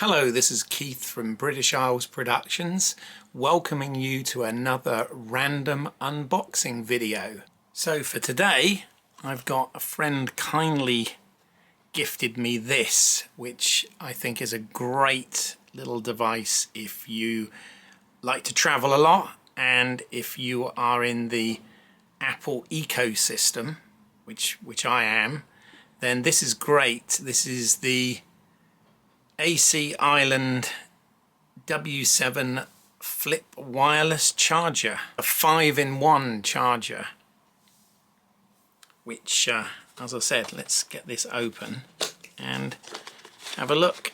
Hello, this is Keith from British Isles Productions, welcoming you to another random unboxing video. So for today, I've got a friend kindly gifted me this, which I think is a great little device if you like to travel a lot and if you are in the Apple ecosystem, which I am, then this is great. This is the AC Island W7 Flip wireless charger, a 5-in-1 charger, which as I said, let's get this open and have a look.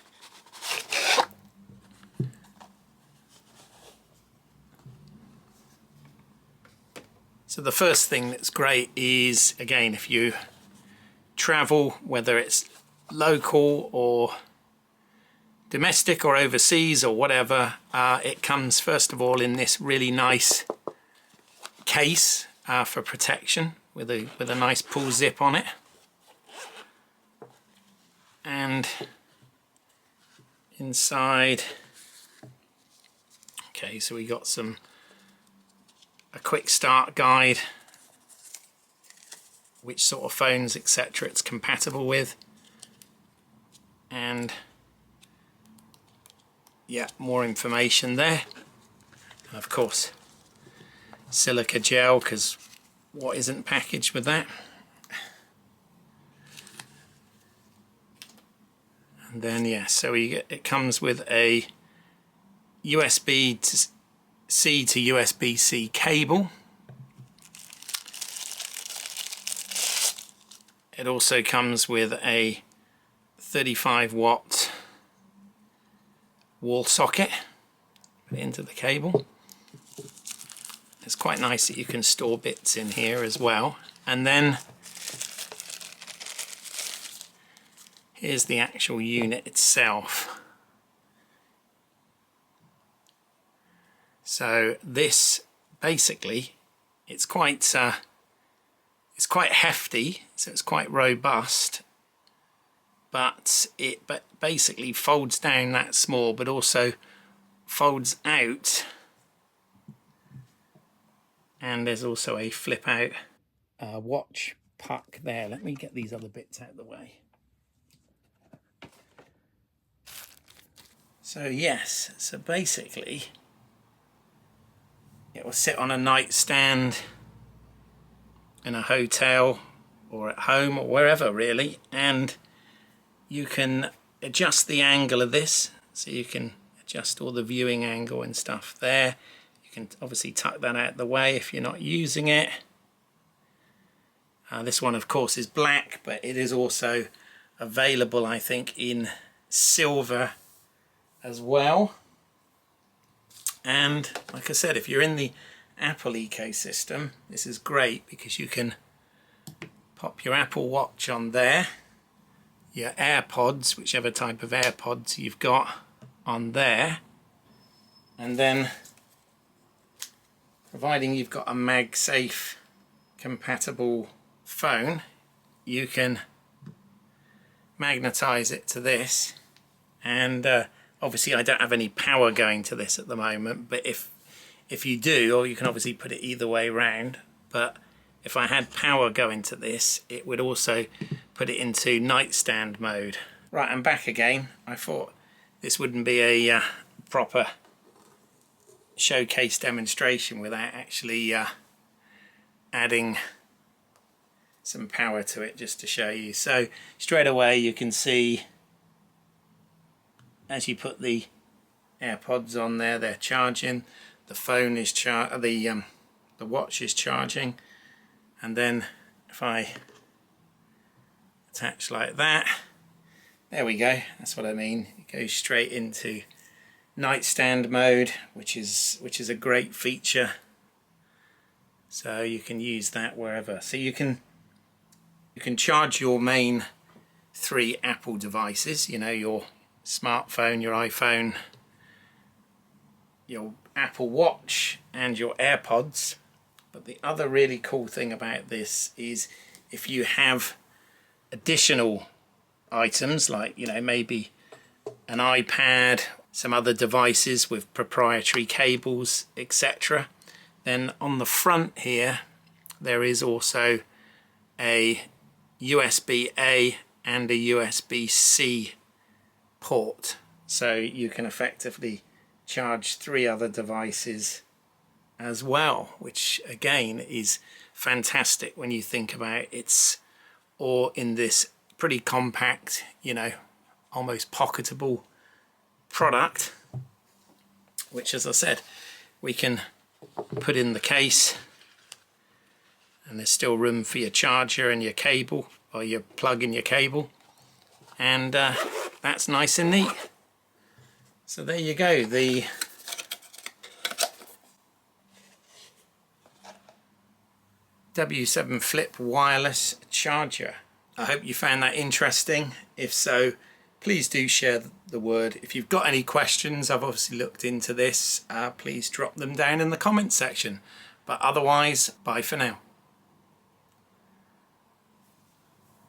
So the first thing that's great is, again, if you travel, whether it's local or domestic or overseas or whatever, it comes first of all in this really nice case for protection with a nice pull zip on it. And inside, okay, so we got a quick start guide, which sort of phones etc. it's compatible with, and yeah, more information there. And of course silica gel, because what isn't packaged with that. And then yeah, so it comes with a USB-C to USB-C cable. It also comes with a 35-watt wall socket. Put it into the cable. It's quite nice that you can store bits in here as well. And then here's the actual unit itself. So this basically, it's quite hefty, so it's quite robust, but it basically folds down that small, but also folds out, and there's also a flip out watch puck there. Let me get these other bits out of the way. So yes, so basically it will sit on a nightstand in a hotel or at home or wherever really, and you can adjust the angle of this, so you can adjust all the viewing angle and stuff there. You can obviously tuck that out of the way if you're not using it. This one of course is black, but it is also available I think in silver as well. And like I said, if you're in the Apple ecosystem, this is great because you can pop your Apple Watch on there, your Airpods, whichever type of Airpods you've got, on there, and then providing you've got a Magsafe compatible phone, you can magnetize it to this. And obviously I don't have any power going to this at the moment, but if you do, or you can obviously put it either way round, but if I had power going to this, it would also put it into nightstand mode. Right, I'm back again. I thought this wouldn't be a proper showcase demonstration without actually adding some power to it just to show you. So straight away you can see, as you put the AirPods on there, they're charging. The phone is the watch is charging, and then if I attach like that, there we go. That's what I mean. It goes straight into nightstand mode, which is a great feature. So you can use that wherever. So you can charge your main 3 Apple devices. You know, your smartphone, your iPhone, your Apple Watch and your AirPods. But the other really cool thing about this is if you have additional items, like, you know, maybe an iPad, some other devices with proprietary cables, etc. Then on the front here there is also a USB-A and a USB-C port, so you can effectively charge 3 other devices as well, which again is fantastic when you think about it's all in this pretty compact, you know, almost pocketable product, which, as I said, we can put in the case, and there's still room for your charger and your cable, or your plug in your cable, and that's nice and neat. So there you go, the W7 Flip wireless charger. I hope you found that interesting. If so, please do share the word. If you've got any questions, I've obviously looked into this, please drop them down in the comments section. But otherwise, bye for now.